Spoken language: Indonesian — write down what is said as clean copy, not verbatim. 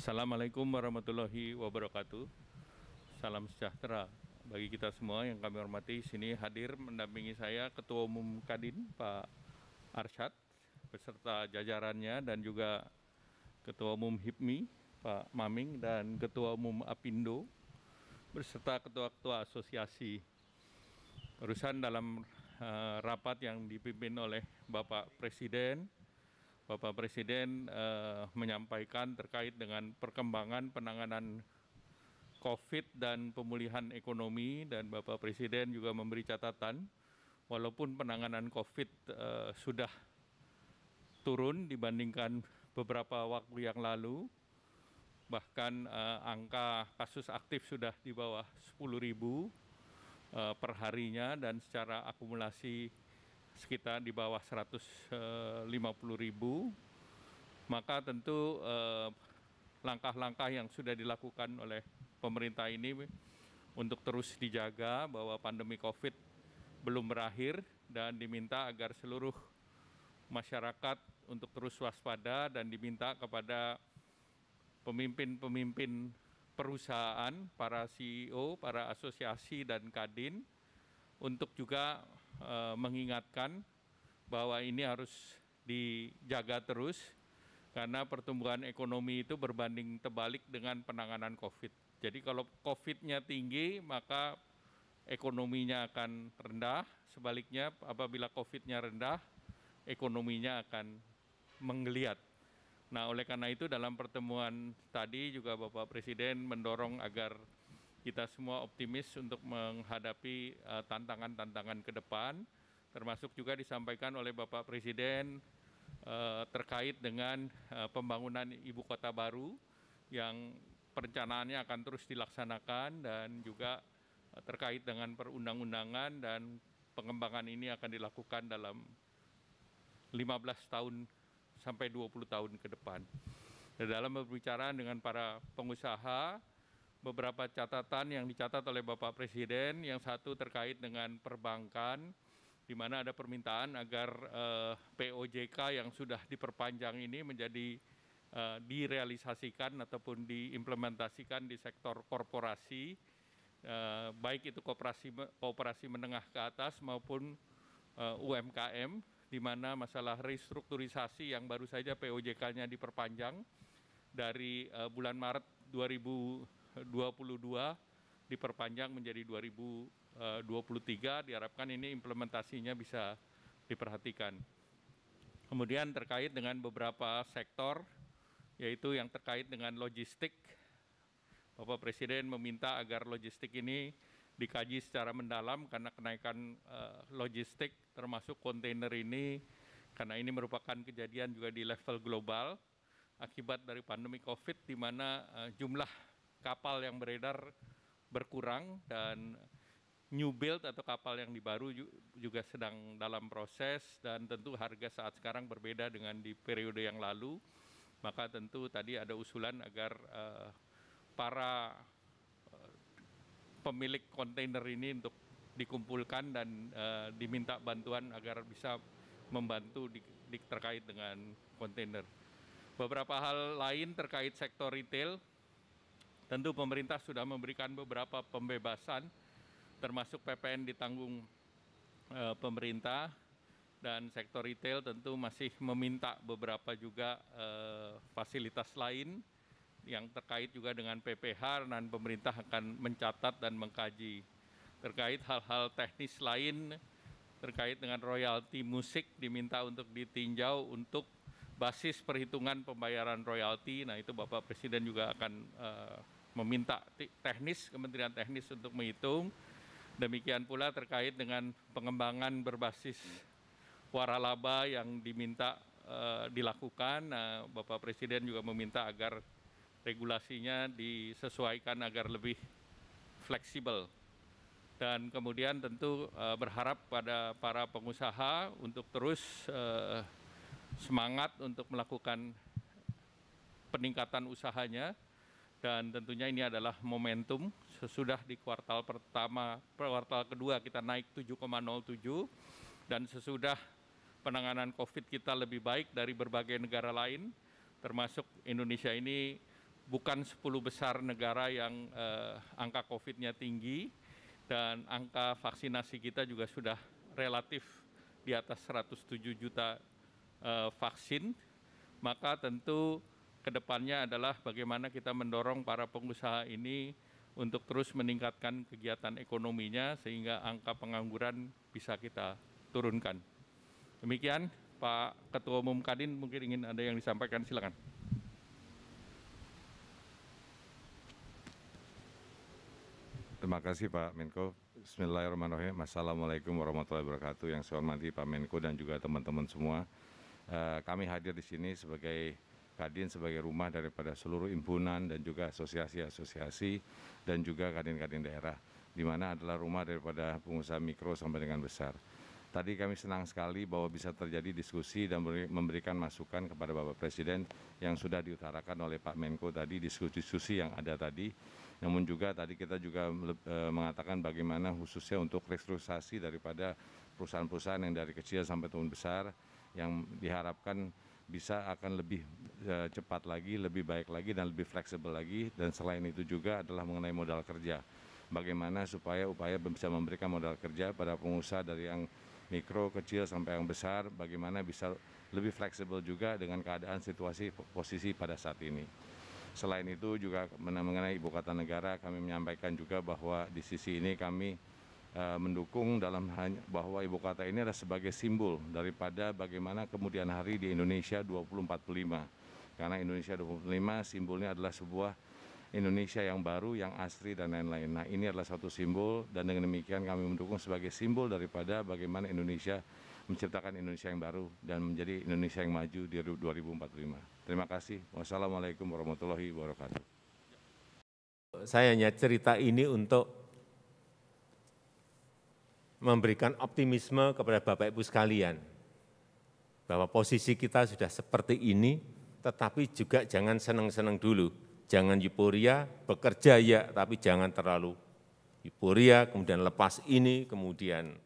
Assalamualaikum warahmatullahi wabarakatuh. Salam sejahtera bagi kita semua yang kami hormati. Sini hadir mendampingi saya Ketua Umum Kadin Pak Arsyad beserta jajarannya dan juga Ketua Umum HIPMI Pak Maming dan Ketua Umum Apindo beserta ketua-ketua asosiasi. Urusan dalam rapat yang dipimpin oleh Bapak Presiden. Bapak Presiden menyampaikan terkait dengan perkembangan penanganan COVID dan pemulihan ekonomi, dan Bapak Presiden juga memberi catatan walaupun penanganan COVID sudah turun dibandingkan beberapa waktu yang lalu, bahkan angka kasus aktif sudah di bawah 10.000 per harinya dan secara akumulasi sekitar di bawah 150.000, maka tentu langkah-langkah yang sudah dilakukan oleh pemerintah ini untuk terus dijaga bahwa pandemi COVID belum berakhir, dan diminta agar seluruh masyarakat untuk terus waspada dan diminta kepada pemimpin-pemimpin perusahaan, para CEO, para asosiasi dan Kadin untuk juga mengingatkan bahwa ini harus dijaga terus karena pertumbuhan ekonomi itu berbanding terbalik dengan penanganan COVID. Jadi kalau COVID-nya tinggi maka ekonominya akan rendah, sebaliknya apabila COVID-nya rendah ekonominya akan menggeliat. Nah, oleh karena itu dalam pertemuan tadi juga Bapak Presiden mendorong agar kita semua optimis untuk menghadapi tantangan-tantangan ke depan, termasuk juga disampaikan oleh Bapak Presiden terkait dengan pembangunan ibu kota baru yang perencanaannya akan terus dilaksanakan, dan juga terkait dengan perundang-undangan, dan pengembangan ini akan dilakukan dalam 15 tahun sampai 20 tahun ke depan. Dan dalam berbicara dengan para pengusaha, beberapa catatan yang dicatat oleh Bapak Presiden, yang satu terkait dengan perbankan, di mana ada permintaan agar POJK yang sudah diperpanjang ini menjadi direalisasikan ataupun diimplementasikan di sektor korporasi, baik itu kooperasi menengah ke atas maupun UMKM, di mana masalah restrukturisasi yang baru saja POJK-nya diperpanjang dari bulan Maret 2022 diperpanjang menjadi 2023, diharapkan ini implementasinya bisa diperhatikan. Kemudian terkait dengan beberapa sektor, yaitu yang terkait dengan logistik, Bapak Presiden meminta agar logistik ini dikaji secara mendalam karena kenaikan logistik termasuk kontainer ini, karena ini merupakan kejadian juga di level global akibat dari pandemi COVID, di mana jumlah kapal yang beredar berkurang dan new build atau kapal yang dibaru juga sedang dalam proses, dan tentu harga saat sekarang berbeda dengan di periode yang lalu. Maka tentu tadi ada usulan agar para pemilik kontainer ini untuk dikumpulkan dan diminta bantuan agar bisa membantu terkait dengan kontainer. Beberapa hal lain terkait sektor retail, tentu pemerintah sudah memberikan beberapa pembebasan, termasuk PPN ditanggung pemerintah, dan sektor retail tentu masih meminta beberapa juga fasilitas lain yang terkait juga dengan PPH, dan pemerintah akan mencatat dan mengkaji. Terkait hal-hal teknis lain, terkait dengan royalti musik diminta untuk ditinjau untuk basis perhitungan pembayaran royalti. Nah, itu Bapak Presiden juga akan meminta teknis, Kementerian Teknis untuk menghitung. Demikian pula terkait dengan pengembangan berbasis waralaba yang diminta dilakukan. Nah, Bapak Presiden juga meminta agar regulasinya disesuaikan agar lebih fleksibel. Dan kemudian tentu berharap pada para pengusaha untuk terus semangat untuk melakukan peningkatan usahanya, dan tentunya ini adalah momentum. Sesudah di kuartal kedua kita naik 7,07, dan sesudah penanganan COVID kita lebih baik dari berbagai negara lain, termasuk Indonesia ini bukan 10 besar negara yang angka COVID-nya tinggi dan angka vaksinasi kita juga sudah relatif di atas 107 juta vaksin, maka tentu kedepannya adalah bagaimana kita mendorong para pengusaha ini untuk terus meningkatkan kegiatan ekonominya sehingga angka pengangguran bisa kita turunkan. Demikian, Pak Ketua Umum Kadin mungkin ingin ada yang disampaikan, silakan. Terima kasih Pak Menko. Bismillahirrahmanirrahim. Assalamualaikum warahmatullahi wabarakatuh. Yang saya hormati Pak Menko dan juga teman-teman semua. Kami hadir di sini sebagai Kadin, sebagai rumah daripada seluruh himpunan dan juga asosiasi-asosiasi dan juga kadin-kadin daerah, di mana adalah rumah daripada pengusaha mikro sampai dengan besar. Tadi kami senang sekali bahwa bisa terjadi diskusi dan memberikan masukan kepada Bapak Presiden yang sudah diutarakan oleh Pak Menko tadi, diskusi yang ada tadi. Namun juga tadi kita juga mengatakan bagaimana khususnya untuk restrukturisasi daripada perusahaan-perusahaan yang dari kecil sampai tahun besar yang diharapkan bisa akan lebih cepat lagi, lebih baik lagi dan lebih fleksibel lagi. Dan selain itu juga adalah mengenai modal kerja. Bagaimana supaya upaya bisa memberikan modal kerja pada pengusaha dari yang mikro, kecil sampai yang besar, bagaimana bisa lebih fleksibel juga dengan keadaan situasi posisi pada saat ini. Selain itu juga mengenai ibu kota negara, kami menyampaikan juga bahwa di sisi ini kami mendukung dalam bahwa ibu kota ini adalah sebagai simbol daripada bagaimana kemudian hari di Indonesia 2045. Karena Indonesia 2045 simbolnya adalah sebuah Indonesia yang baru, yang asri dan lain-lain. Nah, ini adalah satu simbol dan dengan demikian kami mendukung sebagai simbol daripada bagaimana Indonesia menciptakan Indonesia yang baru dan menjadi Indonesia yang maju di 2045. Terima kasih. Wassalamualaikum warahmatullahi wabarakatuh. Saya hanya cerita ini untuk memberikan optimisme kepada Bapak Ibu sekalian, bahwa posisi kita sudah seperti ini, tetapi juga jangan senang-senang dulu. Jangan euforia, bekerja ya, tapi jangan terlalu euforia, kemudian lepas ini, kemudian